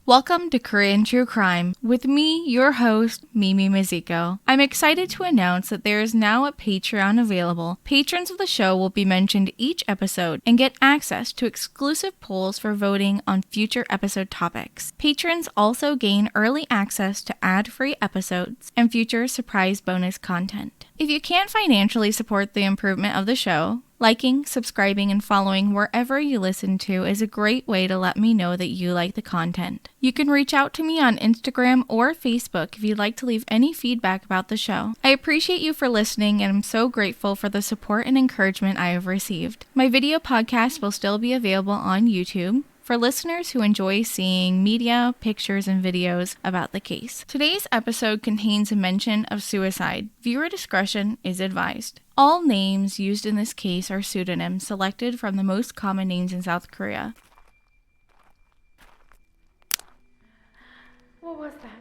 Welcome to Korean True Crime with me, your host, Mimi Mizuko. I'm excited to announce that there is now a Patreon available. Patrons of the show will be mentioned each episode and get access to exclusive polls for voting on future episode topics. Patrons also gain early access to ad-free episodes and future surprise bonus content. If you can't financially support the improvement of the show, liking, subscribing, and following wherever you listen to is a great way to let me know that you like the content. You can reach out to me on Instagram or Facebook if you'd like to leave any feedback about the show. I appreciate you for listening and I'm so grateful for the support and encouragement I have received. My video podcast will still be available on YouTube for listeners who enjoy seeing media, pictures, and videos about the case. Today's episode contains a mention of suicide. Viewer discretion is advised. All names used in this case are pseudonyms selected from the most common names in South Korea. What was that?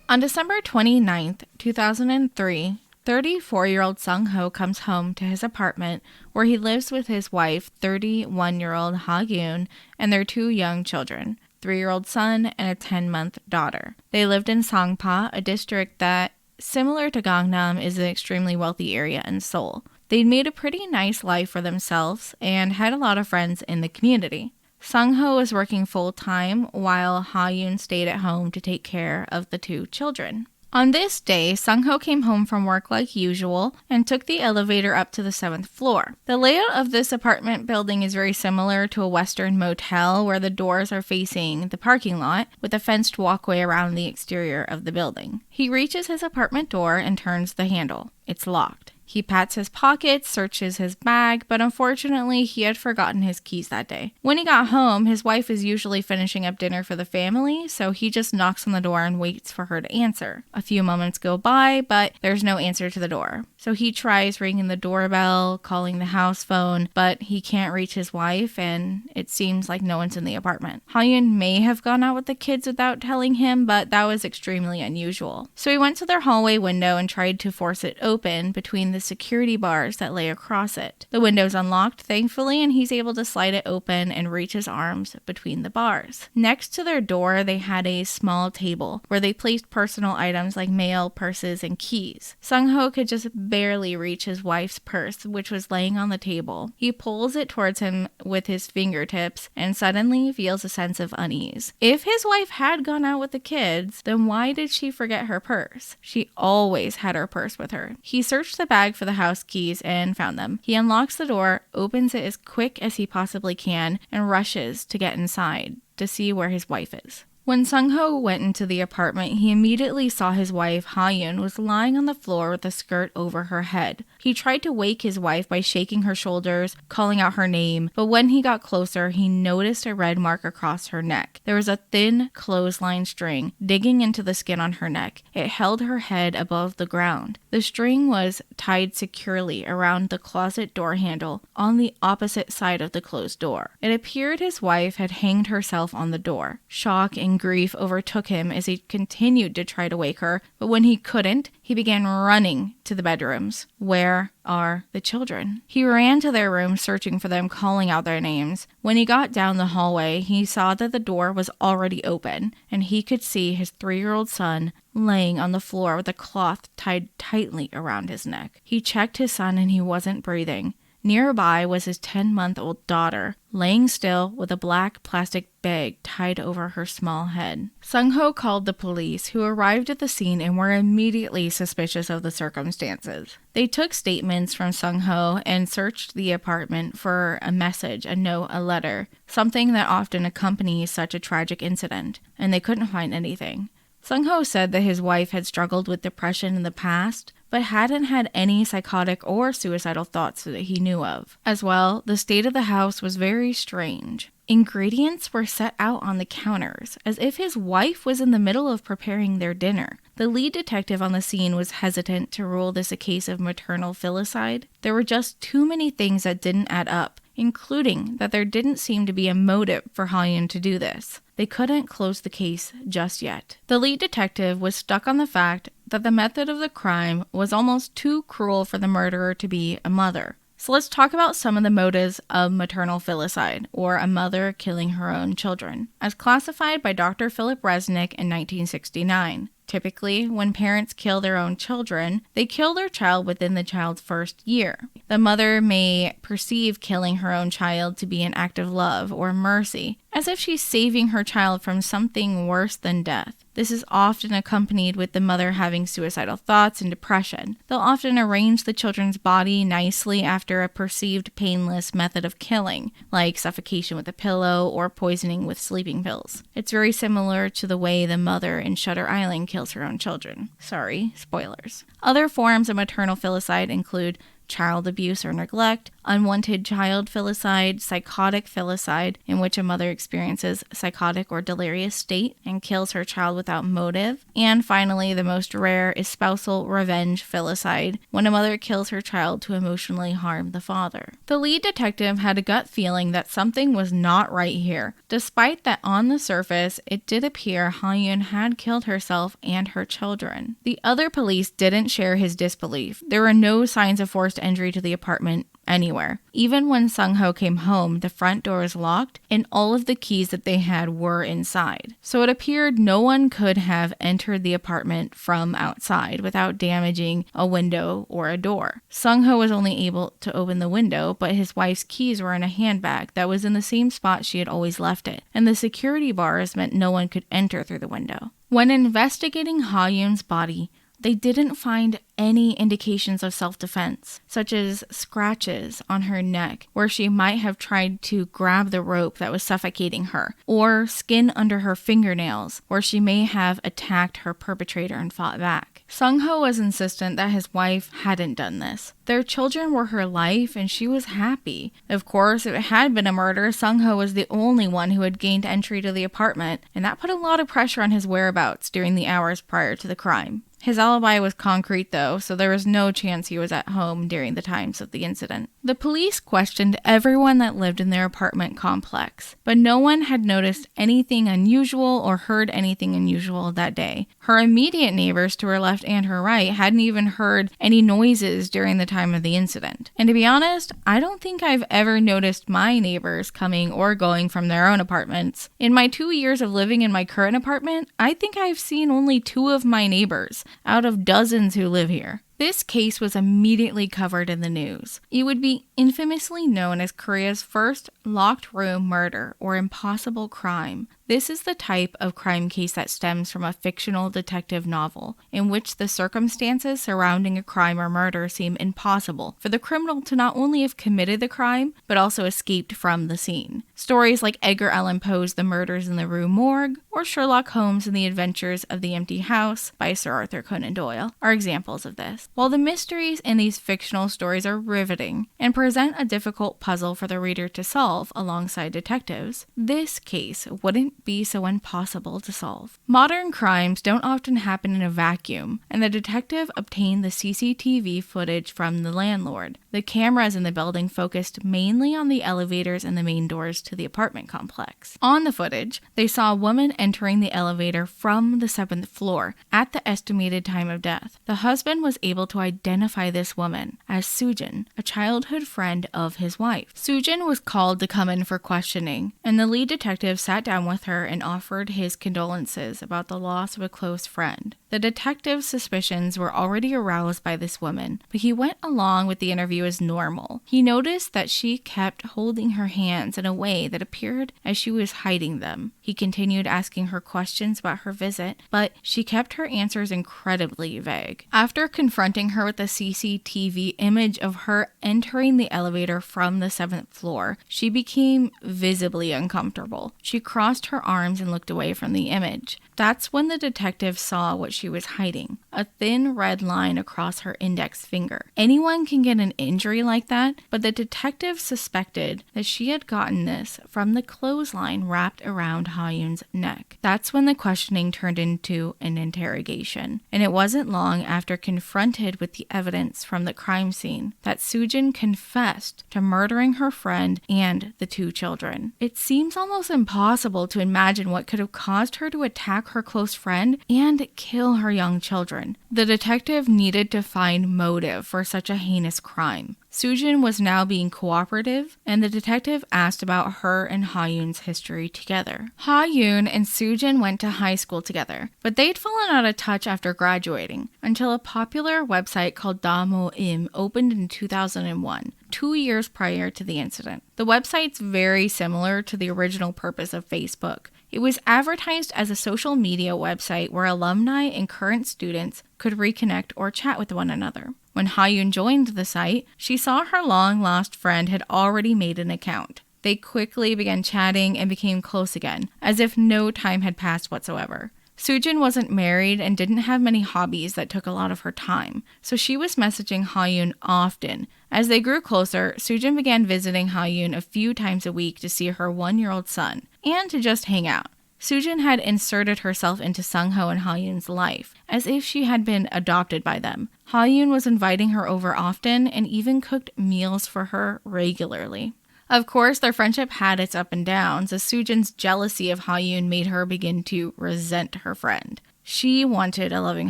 On December 29th, 2003, 34-year-old Sung-ho comes home to his apartment where he lives with his wife, 31-year-old Ha-yoon, and their two young children, 3-year-old son and a 10-month daughter. They lived in Sangpa, a district that, similar to Gangnam, is an extremely wealthy area in Seoul. They'd made a pretty nice life for themselves and had a lot of friends in the community. Sung-ho was working full-time while Ha-yoon stayed at home to take care of the two children. On this day, Sung-ho came home from work like usual and took the elevator up to the 7th floor. The layout of this apartment building is very similar to a Western motel where the doors are facing the parking lot with a fenced walkway around the exterior of the building. He reaches his apartment door and turns the handle. It's locked. He pats his pockets, searches his bag, but unfortunately, he had forgotten his keys that day. When he got home, his wife is usually finishing up dinner for the family, so he just knocks on the door and waits for her to answer. A few moments go by, but there's no answer to the door. So he tries ringing the doorbell, calling the house phone, but he can't reach his wife, and it seems like no one's in the apartment. Ha-yoon may have gone out with the kids without telling him, but that was extremely unusual. So he went to their hallway window and tried to force it open between the security bars that lay across it. The window's unlocked, thankfully, and he's able to slide it open and reach his arms between the bars. Next to their door, they had a small table where they placed personal items like mail, purses, and keys. Sung-ho could just barely reach his wife's purse, which was laying on the table. He pulls it towards him with his fingertips and suddenly feels a sense of unease. If his wife had gone out with the kids, then why did she forget her purse? She always had her purse with her. He searched the bag for the house keys and found them. He unlocks the door, opens it as quick as he possibly can, and rushes to get inside to see where his wife is. When Sung-ho went into the apartment, he immediately saw his wife, Ha-yoon, was lying on the floor with a skirt over her head. He tried to wake his wife by shaking her shoulders, calling out her name, but when he got closer, he noticed a red mark across her neck. There was a thin clothesline string digging into the skin on her neck. It held her head above the ground. The string was tied securely around the closet door handle on the opposite side of the closed door. It appeared his wife had hanged herself on the door. Shock and grief overtook him as he continued to try to wake her, but when he couldn't, he began running to the bedrooms. Where are the children? He ran to their rooms searching for them, calling out their names. When he got down the hallway, he saw that the door was already open, and he could see his 3-year-old son laying on the floor with a cloth tied tightly around his neck. He checked his son and he wasn't breathing. Nearby was his 10-month-old daughter, laying still with a black plastic bag tied over her small head. Sung-ho called the police, who arrived at the scene and were immediately suspicious of the circumstances. They took statements from Sung-ho and searched the apartment for a message, a note, a letter, something that often accompanies such a tragic incident, and they couldn't find anything. Sung-ho said that his wife had struggled with depression in the past, but hadn't had any psychotic or suicidal thoughts that he knew of. As well, the state of the house was very strange. Ingredients were set out on the counters, as if his wife was in the middle of preparing their dinner. The lead detective on the scene was hesitant to rule this a case of maternal filicide. There were just too many things that didn't add up, including that there didn't seem to be a motive for Ha-yoon to do this. They couldn't close the case just yet. The lead detective was stuck on the fact that the method of the crime was almost too cruel for the murderer to be a mother. So let's talk about some of the motives of maternal filicide, or a mother killing her own children, as classified by Dr. Philip Resnick in 1969. Typically, when parents kill their own children, they kill their child within the child's first year. The mother may perceive killing her own child to be an act of love or mercy, as if she's saving her child from something worse than death. This is often accompanied with the mother having suicidal thoughts and depression. They'll often arrange the children's body nicely after a perceived painless method of killing, like suffocation with a pillow or poisoning with sleeping pills. It's very similar to the way the mother in Shutter Island kills her own children. Sorry, spoilers. Other forms of maternal filicide include child abuse or neglect, unwanted child filicide, psychotic filicide, in which a mother experiences psychotic or delirious state and kills her child without motive, and finally, the most rare is spousal revenge filicide, when a mother kills her child to emotionally harm the father. The lead detective had a gut feeling that something was not right here, despite that on the surface, it did appear Ha-yoon had killed herself and her children. The other police didn't share his disbelief. There were no signs of forced entry to the apartment anywhere. Even when Sung-ho came home, the front door was locked and all of the keys that they had were inside. So it appeared no one could have entered the apartment from outside without damaging a window or a door. Sung-ho was only able to open the window, but his wife's keys were in a handbag that was in the same spot she had always left it, and the security bars meant no one could enter through the window. When investigating Ha-yoon's body, they didn't find any indications of self-defense, such as scratches on her neck where she might have tried to grab the rope that was suffocating her, or skin under her fingernails where she may have attacked her perpetrator and fought back. Sung-ho was insistent that his wife hadn't done this. Their children were her life and she was happy. Of course, if it had been a murder, Sung-ho was the only one who had gained entry to the apartment, and that put a lot of pressure on his whereabouts during the hours prior to the crime. His alibi was concrete though, so there was no chance he was at home during the times of the incident. The police questioned everyone that lived in their apartment complex, but no one had noticed anything unusual or heard anything unusual that day. Her immediate neighbors to her left and her right hadn't even heard any noises during the time of the incident. And to be honest, I don't think I've ever noticed my neighbors coming or going from their own apartments. In my 2 years of living in my current apartment, I think I've seen only 2 of my neighbors out of dozens who live here. This case was immediately covered in the news. It would be infamously known as Korea's first locked room murder or impossible crime. This is the type of crime case that stems from a fictional detective novel, in which the circumstances surrounding a crime or murder seem impossible for the criminal to not only have committed the crime, but also escaped from the scene. Stories like Edgar Allan Poe's The Murders in the Rue Morgue, or Sherlock Holmes and the Adventures of the Empty House by Sir Arthur Conan Doyle are examples of this. While the mysteries in these fictional stories are riveting and present a difficult puzzle for the reader to solve alongside detectives, this case wouldn't be so impossible to solve. Modern crimes don't often happen in a vacuum, and the detective obtained the CCTV footage from the landlord. The cameras in the building focused mainly on the elevators and the main doors to the apartment complex. On the footage, they saw a woman entering the elevator from the 7th floor at the estimated time of death. The husband was able to identify this woman as Sujin, a childhood friend of his wife. Sujin was called to come in for questioning, and the lead detective sat down with her and offered his condolences about the loss of a close friend. The detective's suspicions were already aroused by this woman, but he went along with the interview as normal. He noticed that she kept holding her hands in a way that appeared as she was hiding them. He continued asking her questions about her visit, but she kept her answers incredibly vague. After confronting her with a CCTV image of her entering the elevator from the 7th floor, she became visibly uncomfortable. She crossed her arms and looked away from the image. That's when the detective saw what she was hiding, a thin red line across her index finger. Anyone can get an injury like that, but the detective suspected that she had gotten this from the clothesline wrapped around Ha-yoon's neck. That's when the questioning turned into an interrogation, and it wasn't long after confronted with the evidence from the crime scene that Soo-jin confessed to murdering her friend and the two children. It seems almost impossible to imagine what could have caused her to attack her close friend and kill her young children. The detective needed to find motive for such a heinous crime. Soo-jin was now being cooperative, and the detective asked about her and Ha-yoon's history together. Ha-yoon and Soo-jin went to high school together, but they'd fallen out of touch after graduating, until a popular website called Damoim opened in 2001, 2 years prior to the incident. The website's very similar to the original purpose of Facebook. It was advertised as a social media website where alumni and current students could reconnect or chat with one another. When Ha-yoon joined the site, she saw her long-lost friend had already made an account. They quickly began chatting and became close again, as if no time had passed whatsoever. Soo-jin wasn't married and didn't have many hobbies that took a lot of her time, so she was messaging Ha-yoon often. As they grew closer, Soo-jin began visiting Ha-yoon a few times a week to see her 1-year-old son, and to just hang out. Soo-jin had inserted herself into Sung-ho and Ha-yoon's life, as if she had been adopted by them. Ha-yoon was inviting her over often and even cooked meals for her regularly. Of course, their friendship had its ups and downs, as Soo-jin's jealousy of Ha-yoon made her begin to resent her friend. She wanted a loving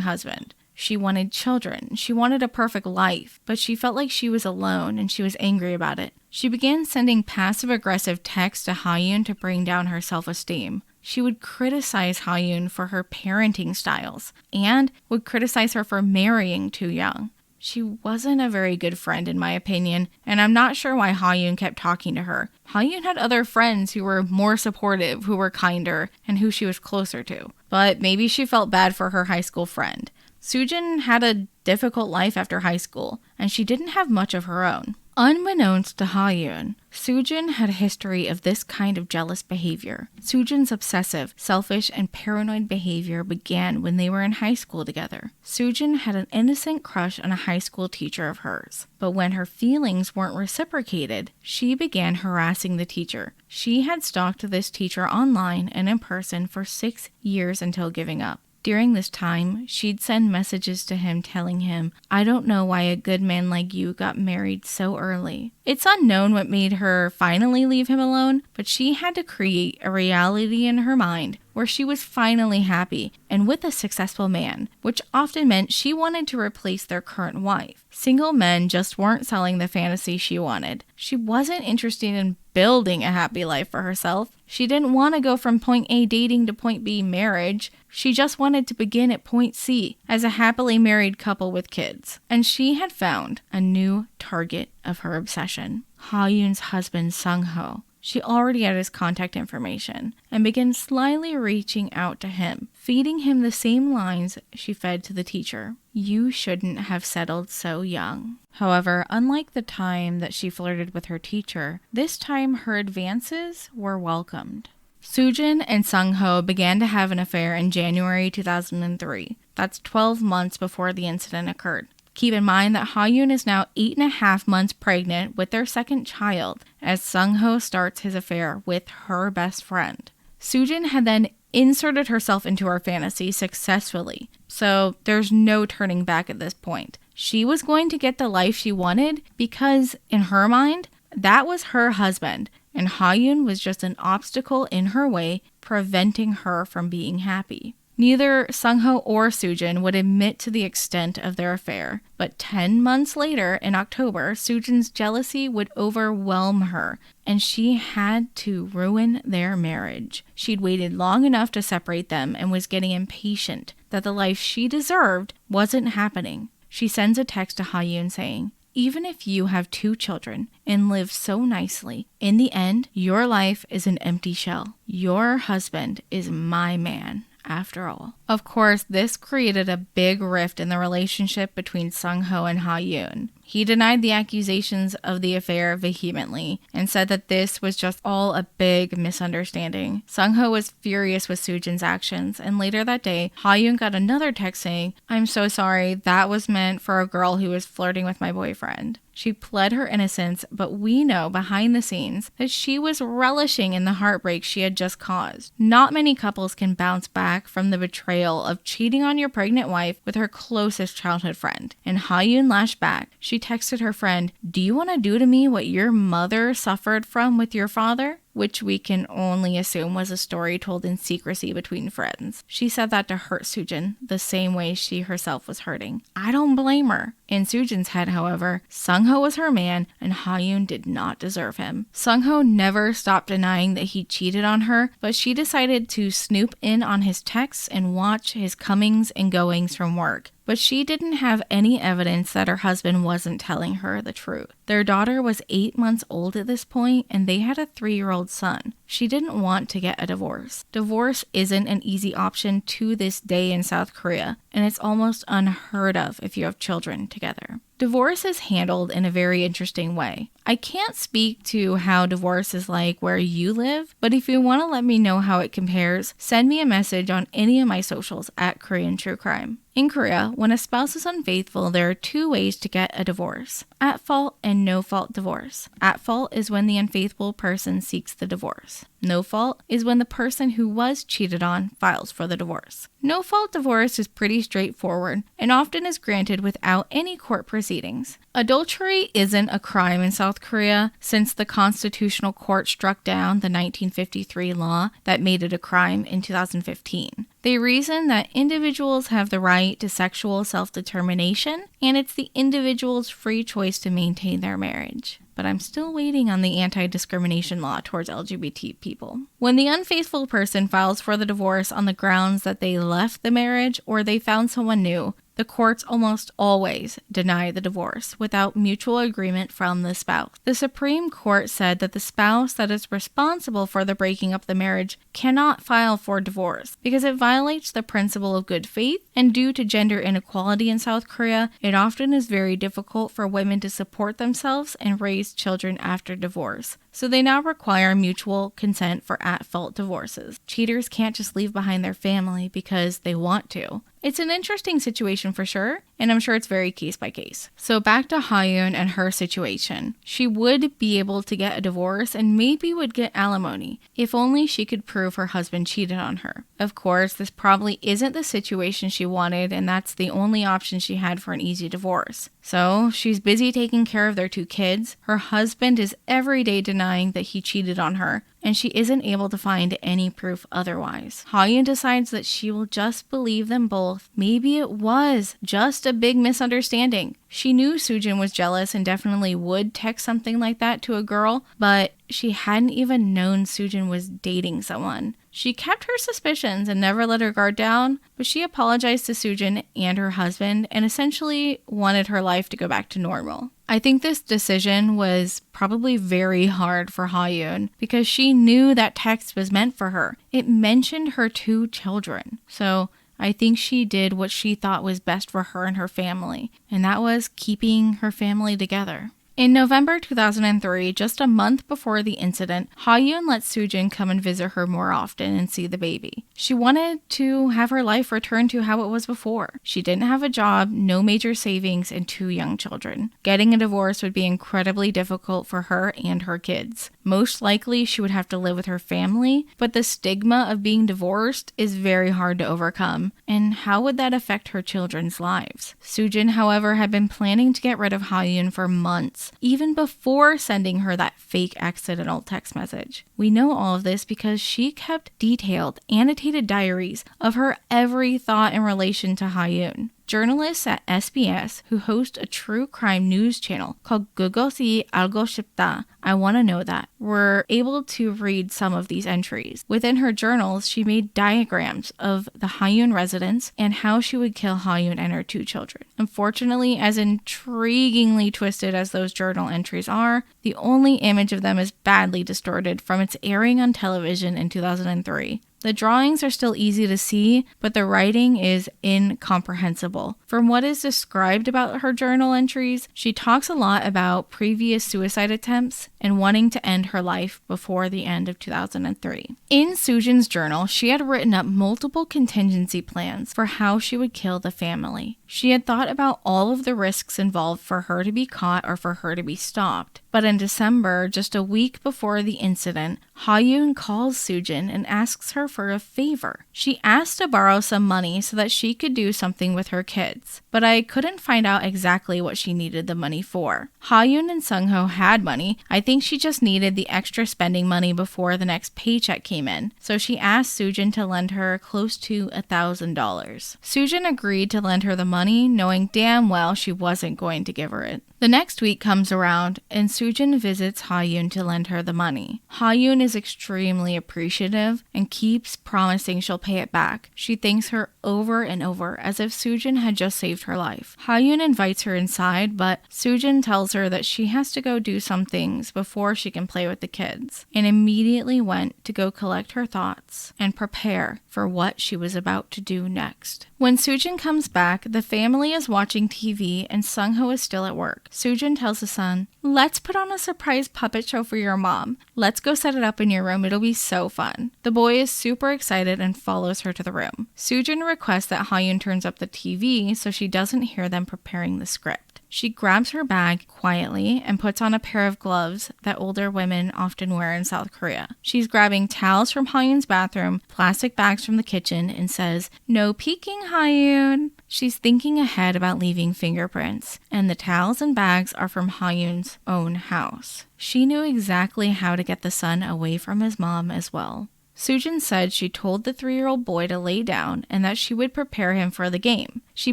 husband. She wanted children. She wanted a perfect life, but she felt like she was alone and she was angry about it. She began sending passive-aggressive texts to Ha-yoon to bring down her self-esteem. She would criticize Ha-yoon for her parenting styles and would criticize her for marrying too young. She wasn't a very good friend in my opinion, and I'm not sure why Ha-yoon kept talking to her. Ha-yoon had other friends who were more supportive, who were kinder, and who she was closer to. But maybe she felt bad for her high school friend. Soo-jin had a difficult life after high school, and she didn't have much of her own. Unbeknownst to Ha-yoon, Soo-jin had a history of this kind of jealous behavior. Soo-jin's obsessive, selfish, and paranoid behavior began when they were in high school together. Soo-jin had an innocent crush on a high school teacher of hers, but when her feelings weren't reciprocated, she began harassing the teacher. She had stalked this teacher online and in person for 6 years until giving up. During this time, she'd send messages to him telling him, "I don't know why a good man like you got married so early." It's unknown what made her finally leave him alone, but she had to create a reality in her mind where she was finally happy and with a successful man, which often meant she wanted to replace their current wife. Single men just weren't selling the fantasy she wanted. She wasn't interested in building a happy life for herself. She didn't want to go from point A dating to point B marriage. She just wanted to begin at point C as a happily married couple with kids. And she had found a new target of her obsession, Ha-yoon's husband Sung-ho. She already had his contact information and began slyly reaching out to him, feeding him the same lines she fed to the teacher. "You shouldn't have settled so young." However, unlike the time that she flirted with her teacher, this time her advances were welcomed. Soo-jin and Sung-ho began to have an affair in January 2003. That's 12 months before the incident occurred. Keep in mind that Ha-yoon is now 8.5 months pregnant with their second child as Sung-ho starts his affair with her best friend. Soo-jin had then inserted herself into her fantasy successfully, so there's no turning back at this point. She was going to get the life she wanted because, in her mind, that was her husband, and Ha-yoon was just an obstacle in her way, preventing her from being happy. Neither Sung-ho or Soo-jin would admit to the extent of their affair, but 10 months later, in October, Soo-jin's jealousy would overwhelm her, and she had to ruin their marriage. She'd waited long enough to separate them and was getting impatient that the life she deserved wasn't happening. She sends a text to Ha-yoon saying, "Even if you have 2 children and live so nicely, in the end, your life is an empty shell. Your husband is my man. After all." Of course, this created a big rift in the relationship between Sung-ho and Ha-yoon. He denied the accusations of the affair vehemently and said that this was just all a big misunderstanding. Sung-ho was furious with Soo-jin's actions, and later that day, Ha-yoon got another text saying, "I'm so sorry, that was meant for a girl who was flirting with my boyfriend." She pled her innocence, but we know behind the scenes that she was relishing in the heartbreak she had just caused. Not many couples can bounce back from the betrayal of cheating on your pregnant wife with her closest childhood friend. And Ha-yoon lashed back. She texted her friend, "Do you want to do to me what your mother suffered from with your father?" Which we can only assume was a story told in secrecy between friends. She said that to hurt Soo-jin the same way she herself was hurting. I don't blame her. In Soo-jin's head, however, Sung-ho was her man and Ha-yoon did not deserve him. Sung-ho never stopped denying that he cheated on her, but she decided to snoop in on his texts and watch his comings and goings from work. But she didn't have any evidence that her husband wasn't telling her the truth. Their daughter was 8 months old at this point, and they had a 3-year-old son. She didn't want to get a divorce. Divorce isn't an easy option to this day in South Korea, and it's almost unheard of if you have children together. Divorce is handled in a very interesting way. I can't speak to how divorce is like where you live, but if you want to let me know how it compares, send me a message on any of my socials at Korean True Crime. In Korea, when a spouse is unfaithful, there are 2 ways to get a divorce: at fault and no fault divorce. At fault is when the unfaithful person seeks the divorce. No fault is when the person who was cheated on files for the divorce. No fault divorce is pretty straightforward and often is granted without any court proceedings. Adultery isn't a crime in South Korea since the Constitutional Court struck down the 1953 law that made it a crime in 2015. They reason that individuals have the right to sexual self-determination, and it's the individual's free choice to maintain their marriage. But I'm still waiting on the anti-discrimination law towards LGBT people. When the unfaithful person files for the divorce on the grounds that they left the marriage or they found someone new, the courts almost always deny the divorce without mutual agreement from the spouse. The Supreme Court said that the spouse that is responsible for the breaking up the marriage cannot file for divorce because it violates the principle of good faith, and due to gender inequality in South Korea, it often is very difficult for women to support themselves and raise children after divorce. So they now require mutual consent for at-fault divorces. Cheaters can't just leave behind their family because they want to. It's an interesting situation for sure, and I'm sure it's very case by case. So back to Ha-yoon and her situation. She would be able to get a divorce and maybe would get alimony, if only she could prove her husband cheated on her. Of course, this probably isn't the situation she wanted, and that's the only option she had for an easy divorce. So she's busy taking care of their 2 kids. Her husband is every day denying that he cheated on her, and she isn't able to find any proof otherwise. Ha-yoon decides that she will just believe them both. Maybe it was just a big misunderstanding. She knew Soo-jin was jealous and definitely would text something like that to a girl, but she hadn't even known Soo-jin was dating someone. She kept her suspicions and never let her guard down, but she apologized to Soo-jin and her husband and essentially wanted her life to go back to normal. I think this decision was probably very hard for Ha-yoon because she knew that text was meant for her. It mentioned her 2 children. So I think she did what she thought was best for her and her family, and that was keeping her family together. In November 2003, just a month before the incident, Ha-yoon let Soo-jin come and visit her more often and see the baby. She wanted to have her life return to how it was before. She didn't have a job, no major savings, and 2 young children. Getting a divorce would be incredibly difficult for her and her kids. Most likely, she would have to live with her family, but the stigma of being divorced is very hard to overcome. And how would that affect her children's lives? Soo-jin, however, had been planning to get rid of Ha-yoon for months, even before sending her that fake accidental text message. We know all of this because she kept detailed, annotated diaries of her every thought in relation to Ha-yoon. Journalists at SBS, who host a true crime news channel called 그것이 알고 싶다, I Want to Know That, were able to read some of these entries. Within her journals, she made diagrams of the Ha-yoon residence and how she would kill Ha-yoon and her 2 children. Unfortunately, as intriguingly twisted as those journal entries are, the only image of them is badly distorted from its airing on television in 2003. The drawings are still easy to see, but the writing is incomprehensible. From what is described about her journal entries, she talks a lot about previous suicide attempts and wanting to end her life before the end of 2003. In Soojin's journal, she had written up multiple contingency plans for how she would kill the family. She had thought about all of the risks involved for her to be caught or for her to be stopped. But in December, just a week before the incident, Ha-yoon calls Soojin and asks her for a favor. She asked to borrow some money so that she could do something with her kids, but I couldn't find out exactly what she needed the money for. Ha-yoon and Sung-ho had money. I think she just needed the extra spending money before the next paycheck came in, so she asked Soojin to lend her close to $1,000. Soojin agreed to lend her the money, knowing damn well she wasn't going to give her it. The next week comes around, and Soojin visits Ha-yoon to lend her the money. Ha-yoon is extremely appreciative and keeps promising she'll pay it back. She thanks her over and over, as if Soojin had just saved her life. Ha-yoon invites her inside, but Soojin tells her that she has to go do some things before she can play with the kids, and immediately went to go collect her thoughts and prepare for what she was about to do next. When Soojin comes back, the family is watching TV and Sung-ho is still at work. Soojin tells his son, "Let's put on a surprise puppet show for your mom. Let's go set it up in your room. It'll be so fun." The boy is super excited and follows her to the room. Soojin requests that Ha-yoon turns up the TV so she doesn't hear them preparing the script. She grabs her bag quietly and puts on a pair of gloves that older women often wear in South Korea. She's grabbing towels from Ha-yoon's bathroom, plastic bags from the kitchen, and says, "No peeking, Ha-yoon." She's thinking ahead about leaving fingerprints, and the towels and bags are from Ha-yoon's own house. She knew exactly how to get the son away from his mom as well. Soojin said she told the 3-year-old boy to lay down and that she would prepare him for the game. She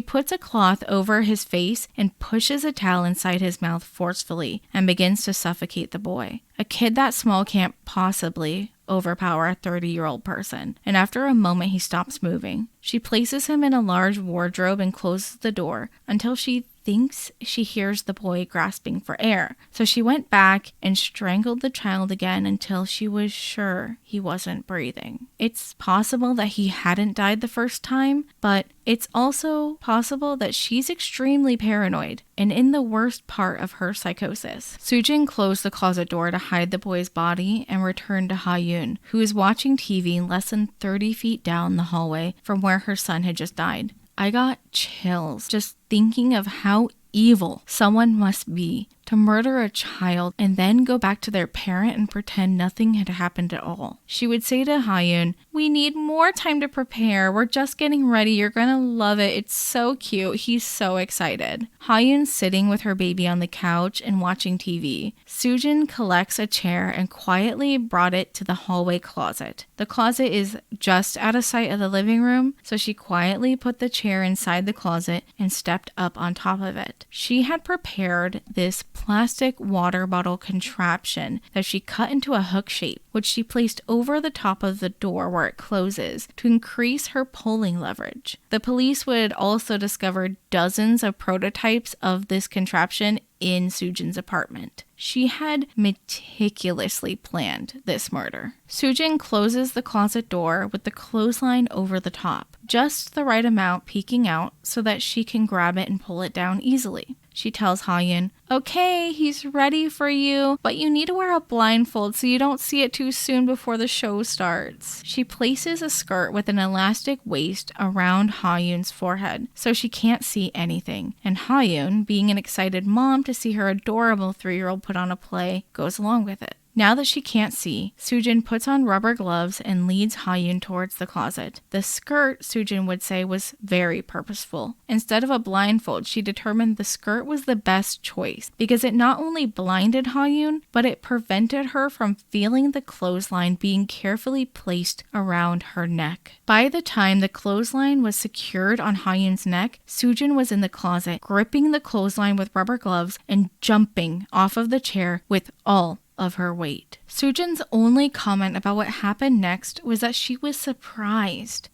puts a cloth over his face and pushes a towel inside his mouth forcefully and begins to suffocate the boy. A kid that small can't possibly overpower a 30-year-old person, and after a moment he stops moving. She places him in a large wardrobe and closes the door until she thinks she hears the boy grasping for air. So she went back and strangled the child again until she was sure he wasn't breathing. It's possible that he hadn't died the first time, but it's also possible that she's extremely paranoid and in the worst part of her psychosis. Soojin closed the closet door to hide the boy's body and returned to Ha-yoon, who is watching TV less than 30 feet down the hallway from where her son had just died. I got chills just thinking of how evil someone must be to murder a child and then go back to their parent and pretend nothing had happened at all. She would say to Ha-yoon, "We need more time to prepare. We're just getting ready. You're gonna love it. It's so cute." He's so excited. Ha-yoon's sitting with her baby on the couch and watching TV. Soojin collects a chair and quietly brought it to the hallway closet. The closet is just out of sight of the living room, so she quietly put the chair inside the closet and stepped up on top of it. She had prepared this plastic water bottle contraption that she cut into a hook shape, which she placed over the top of the door where it closes to increase her pulling leverage. The police would also discover dozens of prototypes of this contraption in Soojin's apartment. She had meticulously planned this murder. Soojin closes the closet door with the clothesline over the top, just the right amount peeking out so that she can grab it and pull it down easily. She tells Ha-yoon, "Okay, he's ready for you, but you need to wear a blindfold so you don't see it too soon before the show starts." She places a skirt with an elastic waist around Ha-yoon's forehead so she can't see anything, and Ha-yoon, being an excited mom to see her adorable 3-year-old put on a play, goes along with it. Now that she can't see, Soojin puts on rubber gloves and leads Ha-yoon towards the closet. The skirt, Soojin would say, was very purposeful. Instead of a blindfold, she determined the skirt was the best choice because it not only blinded Ha-yoon, but it prevented her from feeling the clothesline being carefully placed around her neck. By the time the clothesline was secured on Ha-yoon's neck, Soojin was in the closet, gripping the clothesline with rubber gloves and jumping off of the chair with all of her weight. Soojin's only comment about what happened next was that she was surprised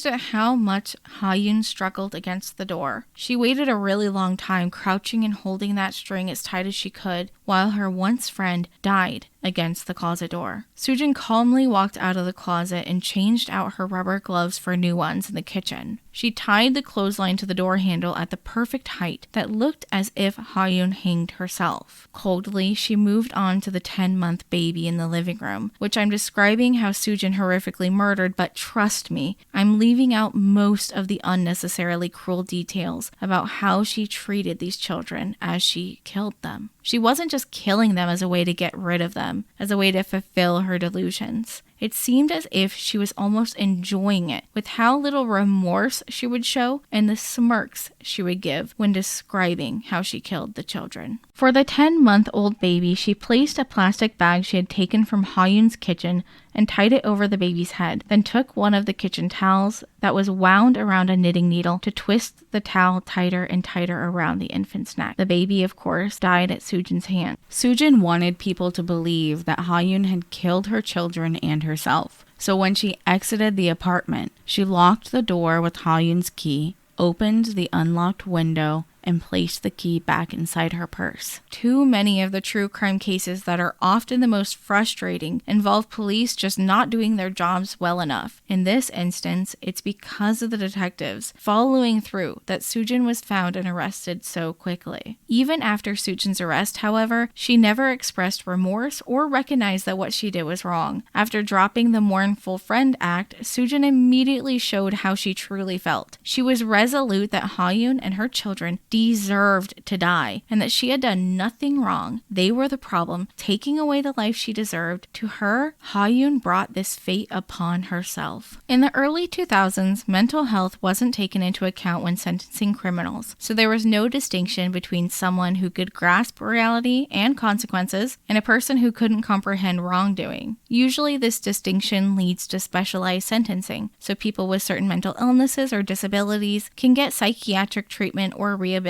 at how much Ha-yoon struggled against the door. She waited a really long time, crouching and holding that string as tight as she could, while her once friend died against the closet door. Soojin calmly walked out of the closet and changed out her rubber gloves for new ones in the kitchen. She tied the clothesline to the door handle at the perfect height that looked as if Ha-yoon hanged herself. Coldly, she moved on to the 10-month baby in the living room, which I'm describing how Soojin horrifically murdered, but trust me, I'm leaving out most of the unnecessarily cruel details about how she treated these children as she killed them. She wasn't just killing them as a way to get rid of them, as a way to fulfill her delusions. It seemed as if she was almost enjoying it, with how little remorse she would show and the smirks she would give when describing how she killed the children. For the 10-month-old baby, she placed a plastic bag she had taken from Ha-yoon's kitchen and tied it over the baby's head, then took one of the kitchen towels that was wound around a knitting needle to twist the towel tighter and tighter around the infant's neck. The baby, of course, died at Soojin's hand. Soojin wanted people to believe that Ha-yoon had killed her children and herself. So when she exited the apartment, she locked the door with Ha-yoon's key, opened the unlocked window, and placed the key back inside her purse. Too many of the true crime cases that are often the most frustrating involve police just not doing their jobs well enough. In this instance, it's because of the detectives following through that Soojin was found and arrested so quickly. Even after Soojin's arrest, however, she never expressed remorse or recognized that what she did was wrong. After dropping the mournful friend act, Soojin immediately showed how she truly felt. She was resolute that Ha-yoon and her children deserved to die, and that she had done nothing wrong. They were the problem, taking away the life she deserved. To her, Ha-yoon brought this fate upon herself. In the early 2000s, mental health wasn't taken into account when sentencing criminals, so there was no distinction between someone who could grasp reality and consequences and a person who couldn't comprehend wrongdoing. Usually this distinction leads to specialized sentencing, so people with certain mental illnesses or disabilities can get psychiatric treatment or rehabilitation.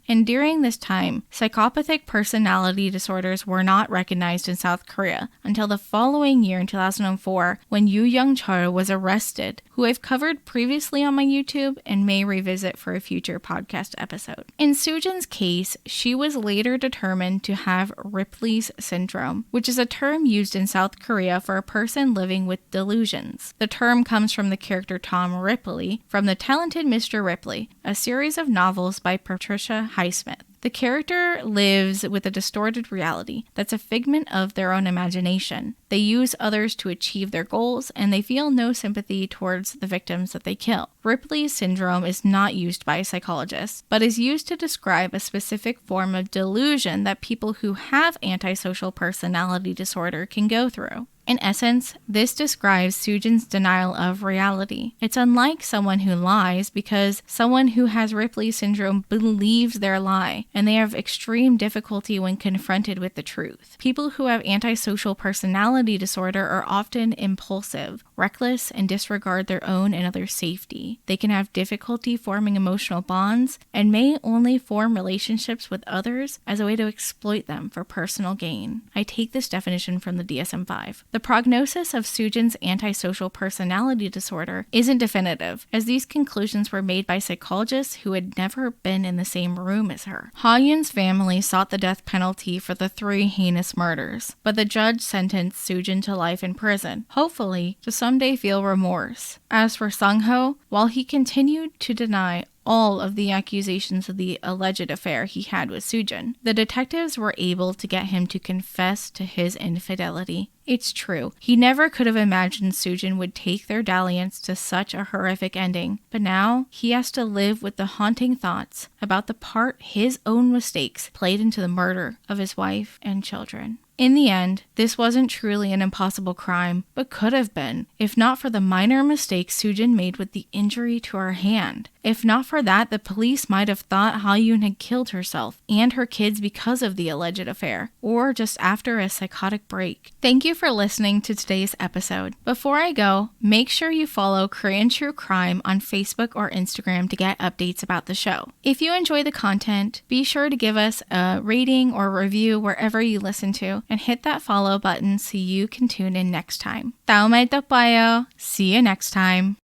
And during this time, psychopathic personality disorders were not recognized in South Korea until the following year in 2004 when Yoo Young-chul was arrested, who I've covered previously on my YouTube and may revisit for a future podcast episode. In Soojin's case, she was later determined to have Ripley's syndrome, which is a term used in South Korea for a person living with delusions. The term comes from the character Tom Ripley from The Talented Mr. Ripley, a series of novels by Patricia Highsmith. The character lives with a distorted reality that's a figment of their own imagination. They use others to achieve their goals, and they feel no sympathy towards the victims that they kill. Ripley's syndrome is not used by psychologists, but is used to describe a specific form of delusion that people who have antisocial personality disorder can go through. In essence, this describes Soojin's denial of reality. It's unlike someone who lies because someone who has Ripley's syndrome believes their lie, and they have extreme difficulty when confronted with the truth. People who have antisocial personality disorder are often impulsive, reckless, and disregard their own and others' safety. They can have difficulty forming emotional bonds and may only form relationships with others as a way to exploit them for personal gain. I take this definition from the DSM-5. The prognosis of Soojin's antisocial personality disorder isn't definitive, as these conclusions were made by psychologists who had never been in the same room as her. Ha-yoon's family sought the death penalty for the 3 heinous murders, but the judge sentenced Soojin to life in prison, hopefully to someday feel remorse. As for Sung-ho, while he continued to deny all of the accusations of the alleged affair he had with Soojin, the detectives were able to get him to confess to his infidelity. It's true, he never could have imagined Soojin would take their dalliance to such a horrific ending, but now he has to live with the haunting thoughts about the part his own mistakes played into the murder of his wife and children. In the end, this wasn't truly an impossible crime, but could have been, if not for the minor mistake Soojin made with the injury to her hand. If not for that, the police might have thought Ha-yoon had killed herself and her kids because of the alleged affair, or just after a psychotic break. Thank you for listening to today's episode. Before I go, make sure you follow Korean True Crime on Facebook or Instagram to get updates about the show. If you enjoy the content, be sure to give us a rating or review wherever you listen to. and hit that follow button so you can tune in next time. 다음에 또 봐요. See you next time.